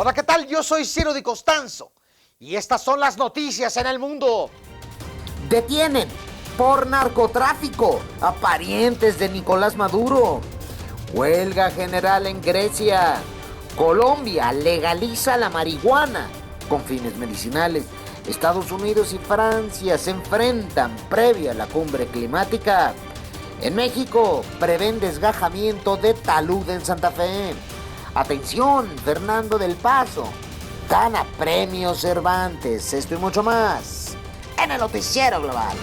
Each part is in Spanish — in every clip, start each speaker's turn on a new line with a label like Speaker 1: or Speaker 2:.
Speaker 1: Hola, ¿qué tal? Yo soy Ciro Di Costanzo y estas son las noticias en el mundo.
Speaker 2: Detienen por narcotráfico a parientes de Nicolás Maduro. Huelga general en Grecia. Colombia legaliza la marihuana con fines medicinales. Estados Unidos y Francia se enfrentan previo a la cumbre climática. En México prevén desgajamiento de talud en Santa Fe. Atención, Fernando del Paso gana premio Cervantes. Esto y mucho más en el Noticiero Global.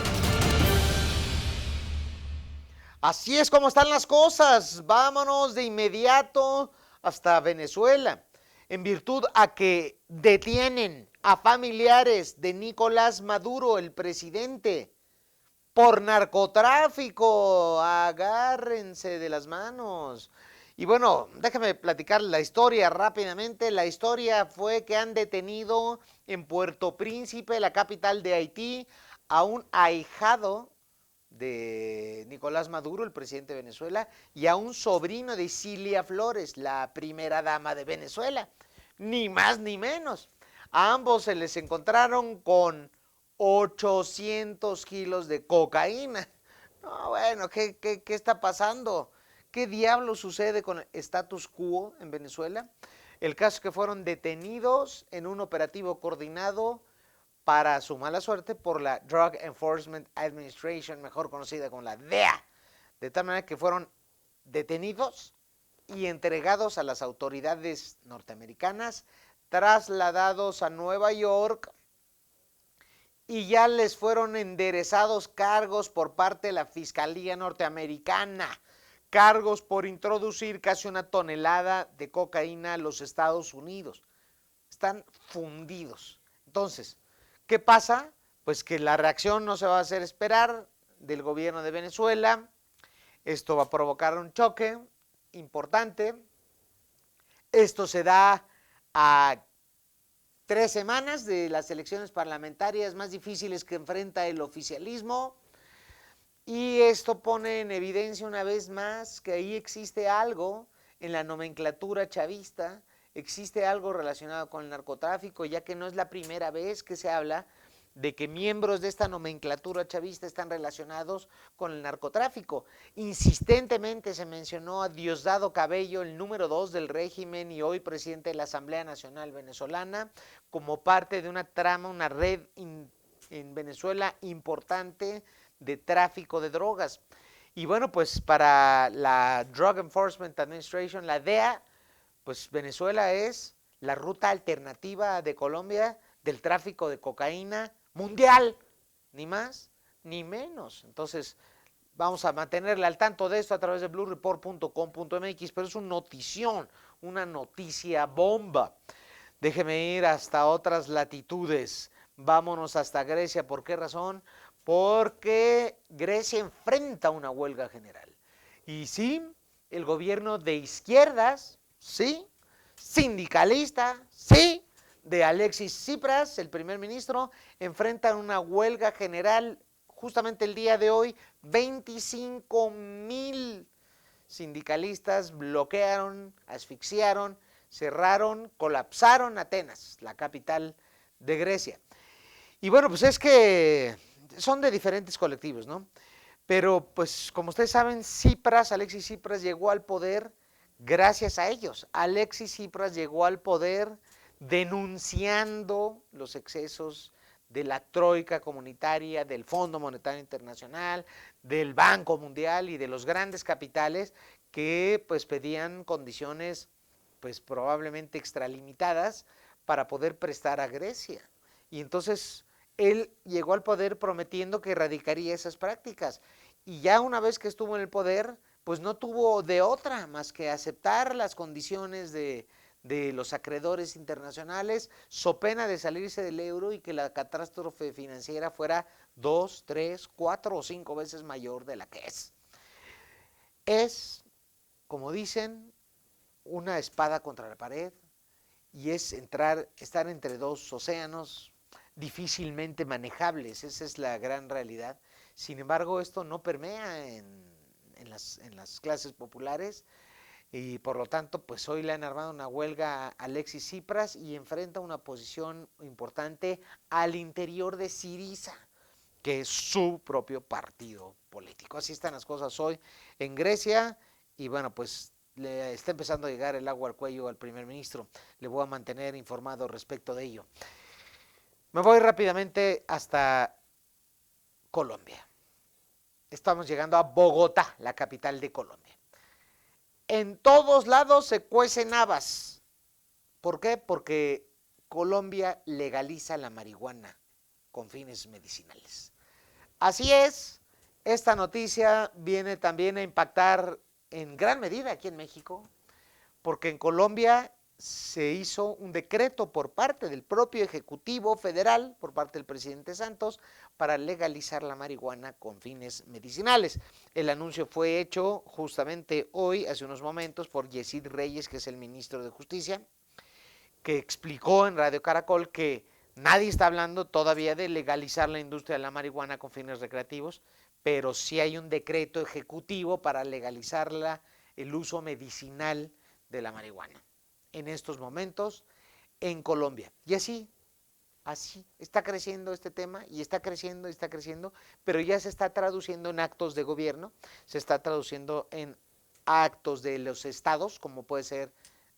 Speaker 1: Así es como están las cosas. Vámonos de inmediato hasta Venezuela, en virtud a que detienen a familiares de Nicolás Maduro, el presidente, por narcotráfico. Agárrense de las manos. Y bueno, déjame platicar la historia rápidamente. La historia fue que han detenido en Puerto Príncipe, la capital de Haití, a un ahijado de Nicolás Maduro, el presidente de Venezuela, y a un sobrino de Cilia Flores, la primera dama de Venezuela. Ni más ni menos. A ambos se les encontraron con 800 kilos de cocaína. No, bueno, ¿qué está pasando? ¿Qué diablo sucede con el status quo en Venezuela? El caso es que fueron detenidos en un operativo coordinado para su mala suerte por la Drug Enforcement Administration, mejor conocida como la DEA, de tal manera que fueron detenidos y entregados a las autoridades norteamericanas, trasladados a Nueva York y ya les fueron enderezados cargos por parte de la Fiscalía norteamericana, cargos por introducir casi 1 tonelada de cocaína a los Estados Unidos. Están fundidos. Entonces, ¿qué pasa? Pues que la reacción no se va a hacer esperar del gobierno de Venezuela. Esto va a provocar un choque importante. Esto se da a 3 semanas de las elecciones parlamentarias más difíciles que enfrenta el oficialismo. Y esto pone en evidencia una vez más que ahí existe algo en la nomenclatura chavista, existe algo relacionado con el narcotráfico, ya que no es la primera vez que se habla de que miembros de esta nomenclatura chavista están relacionados con el narcotráfico. Insistentemente se mencionó a Diosdado Cabello, el número 2 del régimen y hoy presidente de la Asamblea Nacional Venezolana, como parte de una trama, una red en Venezuela importante de tráfico de drogas. Y bueno, pues para la Drug Enforcement Administration, la DEA, pues Venezuela es la ruta alternativa de Colombia del tráfico de cocaína mundial, ni más ni menos. Entonces, vamos a mantenerle al tanto de esto a través de bluereport.com.mx, pero es una notición, una noticia bomba. Déjeme ir hasta otras latitudes. Vámonos hasta Grecia. ¿Por qué razón? Porque Grecia enfrenta una huelga general. Y sí, el gobierno de izquierdas, sí, sindicalista, sí, de Alexis Tsipras, el primer ministro, enfrentan una huelga general justamente el día de hoy. 25,000 sindicalistas bloquearon, asfixiaron, cerraron, colapsaron Atenas, la capital de Grecia. Y bueno, pues es que son de diferentes colectivos, ¿no? Pero pues como ustedes saben, Alexis Tsipras llegó al poder gracias a ellos. Alexis Tsipras llegó al poder denunciando los excesos de la troika comunitaria, del Fondo Monetario Internacional, del Banco Mundial y de los grandes capitales que pues pedían condiciones pues probablemente extralimitadas para poder prestar a Grecia. Y entonces él llegó al poder prometiendo que erradicaría esas prácticas. Y ya una vez que estuvo en el poder, pues no tuvo de otra más que aceptar las condiciones de los acreedores internacionales, so pena de salirse del euro y que la catástrofe financiera fuera 2, 3, 4 o 5 veces mayor de la que es. Es, como dicen, una espada contra la pared y es estar entre dos océanos difícilmente manejables. Esa es la gran realidad. Sin embargo, esto no permea en las clases populares. y por lo tanto, pues hoy le han armado una huelga a Alexis Tsipras y enfrenta una posición importante al interior de Syriza, que es su propio partido político. Así están las cosas hoy en Grecia y bueno, pues le está empezando a llegar el agua al cuello al primer ministro. Le voy a mantener informado respecto de ello. Me voy rápidamente hasta Colombia. Estamos llegando a Bogotá, la capital de Colombia. En todos lados se cuecen habas. ¿Por qué? Porque Colombia legaliza la marihuana con fines medicinales. Así es, esta noticia viene también a impactar en gran medida aquí en México, porque en Colombia se hizo un decreto por parte del propio Ejecutivo Federal, por parte del presidente Santos, para legalizar la marihuana con fines medicinales. El anuncio fue hecho justamente hoy, hace unos momentos, por Yesid Reyes, que es el ministro de Justicia, que explicó en Radio Caracol que nadie está hablando todavía de legalizar la industria de la marihuana con fines recreativos, pero sí hay un decreto ejecutivo para legalizar el uso medicinal de la marihuana en estos momentos en Colombia. Y así está creciendo este tema y está creciendo, pero ya se está traduciendo en actos de gobierno, se está traduciendo en actos de los estados, como puede ser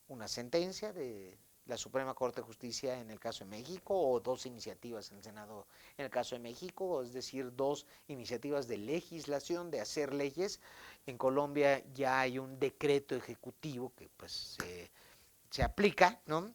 Speaker 1: una sentencia de la Suprema Corte de Justicia en el caso de México, o 2 iniciativas en el Senado en el caso de México, es decir, 2 iniciativas de legislación, de hacer leyes. En Colombia ya hay un decreto ejecutivo que pues se aplica, ¿no?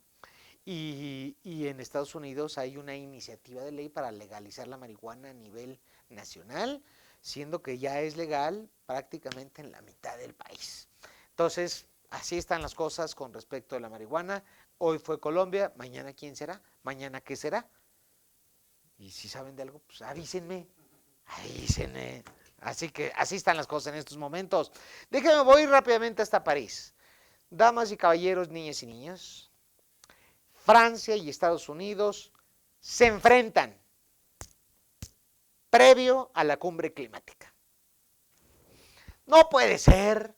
Speaker 1: Y en Estados Unidos hay una iniciativa de ley para legalizar la marihuana a nivel nacional, siendo que ya es legal prácticamente en la mitad del país. Entonces, así están las cosas con respecto a la marihuana. Hoy fue Colombia, mañana ¿quién será? Mañana ¿qué será? Y si saben de algo, pues avísenme. Así que así están las cosas en estos momentos. Déjenme, voy rápidamente hasta París. Damas y caballeros, niñas y niños, Francia y Estados Unidos se enfrentan previo a la cumbre climática. No puede ser.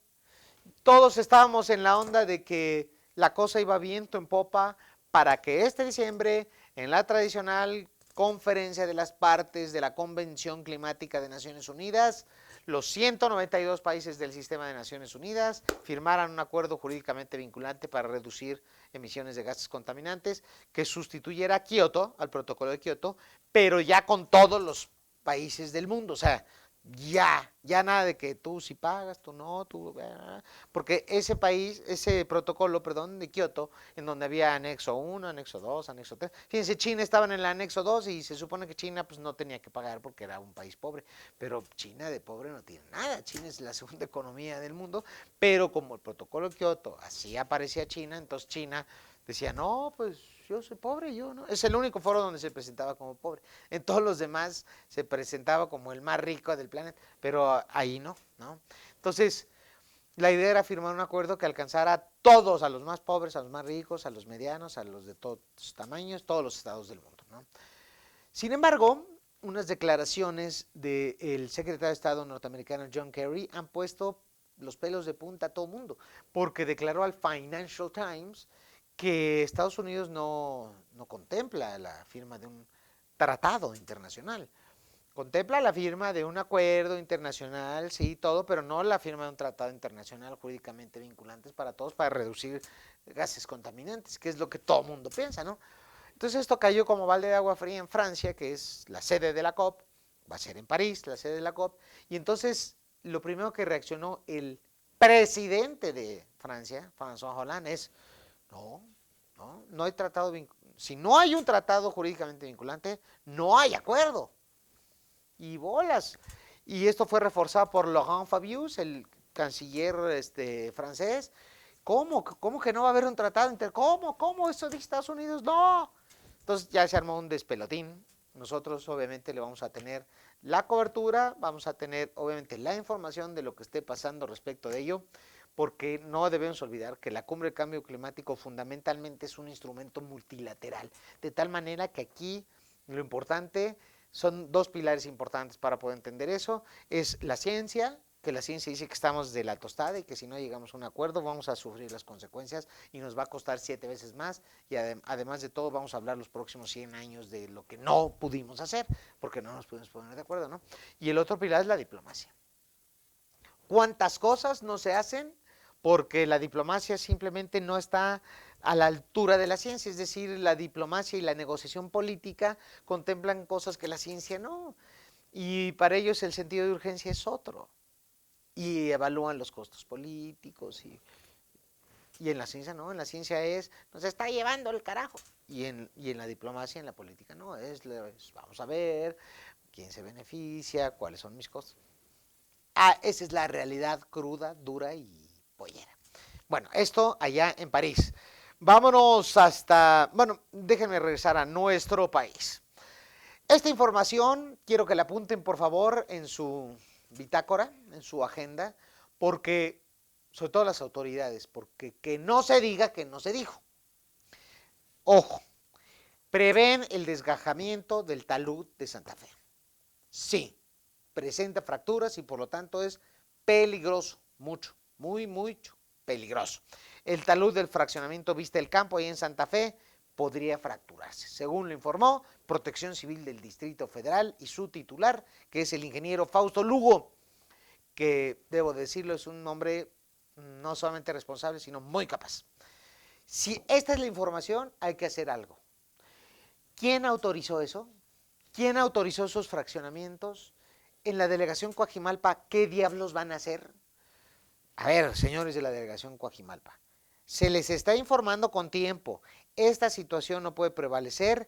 Speaker 1: Todos estábamos en la onda de que la cosa iba viento en popa para que este diciembre, en la tradicional conferencia de las partes de la Convención Climática de Naciones Unidas, los 192 países del sistema de Naciones Unidas firmaran un acuerdo jurídicamente vinculante para reducir emisiones de gases contaminantes que sustituyera a Kioto, al protocolo de Kioto, pero ya con todos los países del mundo. O sea, ya nada de que tú sí pagas, tú no, porque ese protocolo, de Kioto, en donde había anexo 1, anexo 2, anexo 3, fíjense, China estaba en el anexo 2 y se supone que China pues no tenía que pagar porque era un país pobre, pero China de pobre no tiene nada. China es la segunda economía del mundo, pero como el protocolo de Kioto, así aparecía China, entonces China decía, no, pues yo soy pobre, yo no. Es el único foro donde se presentaba como pobre. En todos los demás se presentaba como el más rico del planeta, pero ahí no, ¿no? Entonces, la idea era firmar un acuerdo que alcanzara a todos, a los más pobres, a los más ricos, a los medianos, a los de todos tamaños, todos los estados del mundo, ¿no? Sin embargo, unas declaraciones del secretario de Estado norteamericano John Kerry han puesto los pelos de punta a todo el mundo, porque declaró al Financial Times que Estados Unidos no contempla la firma de un tratado internacional. Contempla la firma de un acuerdo internacional, sí, todo, pero no la firma de un tratado internacional jurídicamente vinculante para todos para reducir gases contaminantes, que es lo que todo el mundo piensa, ¿no? Entonces esto cayó como balde de agua fría en Francia, que es la sede de la COP, va a ser en París, la sede de la COP, y entonces lo primero que reaccionó el presidente de Francia, François Hollande, es no hay tratado si no hay un tratado jurídicamente vinculante, no hay acuerdo. Y bolas. Y esto fue reforzado por Laurent Fabius, el canciller francés. ¿Cómo que no va a haber un tratado? ¿Cómo eso de Estados Unidos? No. Entonces ya se armó un despelotín. Nosotros obviamente le vamos a tener la cobertura, vamos a tener obviamente la información de lo que esté pasando respecto de ello, porque no debemos olvidar que la cumbre del cambio climático fundamentalmente es un instrumento multilateral, de tal manera que aquí lo importante son 2 pilares importantes para poder entender eso, es la ciencia, que la ciencia dice que estamos de la tostada y que si no llegamos a un acuerdo vamos a sufrir las consecuencias y nos va a costar 7 veces más y además de todo vamos a hablar los próximos 100 años de lo que no pudimos hacer porque no nos pudimos poner de acuerdo, ¿no? Y el otro pilar es la diplomacia. ¿Cuántas cosas no se hacen porque la diplomacia simplemente no está a la altura de la ciencia? Es decir, la diplomacia y la negociación política contemplan cosas que la ciencia no, y para ellos el sentido de urgencia es otro, y evalúan los costos políticos, y en la ciencia no, en la ciencia nos está llevando el carajo, y en la diplomacia, en la política no, vamos a ver quién se beneficia, cuáles son mis costos. Esa es la realidad cruda, dura y pollera. Bueno, esto allá en París. Vámonos déjenme regresar a nuestro país. Esta información quiero que la apunten por favor en su bitácora, en su agenda, porque, sobre todo las autoridades, porque que no se diga que no se dijo. Ojo, prevén el desgajamiento del talud de Santa Fe. Sí, presenta fracturas y por lo tanto es peligroso, mucho, mucho peligroso. El talud del fraccionamiento Vista del Campo ahí en Santa Fe podría fracturarse, según lo informó Protección Civil del Distrito Federal y su titular, que es el ingeniero Fausto Lugo, que debo decirlo es un hombre no solamente responsable, sino muy capaz. Si esta es la información, hay que hacer algo. ¿Quién autorizó eso? ¿Quién autorizó esos fraccionamientos? En la delegación Coajimalpa, ¿qué diablos van a hacer? A ver, señores de la delegación Coajimalpa, se les está informando con tiempo. Esta situación no puede prevalecer,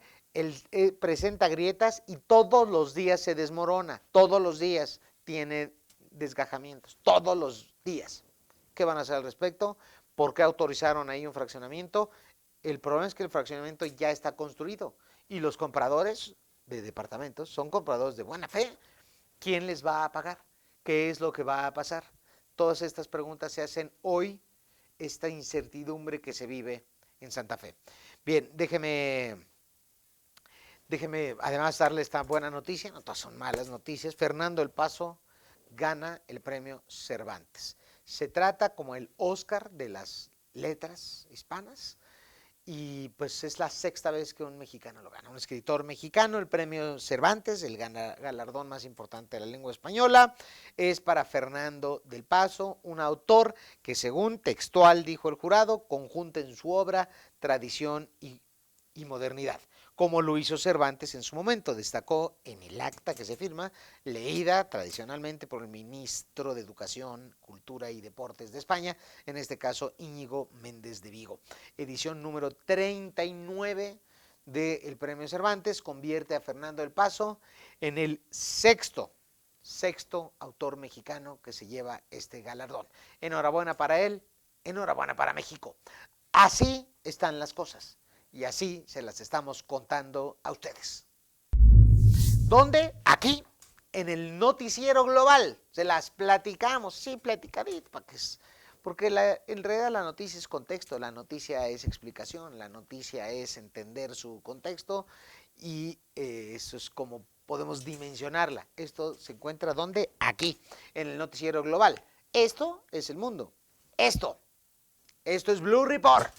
Speaker 1: presenta grietas y todos los días se desmorona, todos los días tiene desgajamientos, todos los días. ¿Qué van a hacer al respecto? ¿Por qué autorizaron ahí un fraccionamiento? El problema es que el fraccionamiento ya está construido y los compradores de departamentos son compradores de buena fe. ¿Quién les va a pagar? ¿Qué es lo que va a pasar? Todas estas preguntas se hacen hoy, esta incertidumbre que se vive en Santa Fe. Bien, déjeme además darle esta buena noticia, no todas son malas noticias. Fernando El Paso gana el premio Cervantes. Se trata como el Oscar de las letras hispanas. Y pues es la 6ª vez que un mexicano lo gana, un escritor mexicano. El premio Cervantes, el galardón más importante de la lengua española, es para Fernando del Paso, un autor que según textual dijo el jurado, conjunta en su obra tradición y modernidad, como lo hizo Cervantes en su momento. Destacó en el acta que se firma, leída tradicionalmente por el ministro de Educación, Cultura y Deportes de España, en este caso Íñigo Méndez de Vigo. Edición número 39 del Premio Cervantes convierte a Fernando del Paso en el sexto autor mexicano que se lleva este galardón. Enhorabuena para él, enhorabuena para México. Así están las cosas. Y así se las estamos contando a ustedes. ¿Dónde? Aquí, en el Noticiero Global. Se las platicamos, sí, platicadito, porque en realidad la noticia es contexto, la noticia es explicación, la noticia es entender su contexto y eso es como podemos dimensionarla. Esto se encuentra ¿dónde? Aquí, en el Noticiero Global. Esto es el mundo. Esto es Blue Report.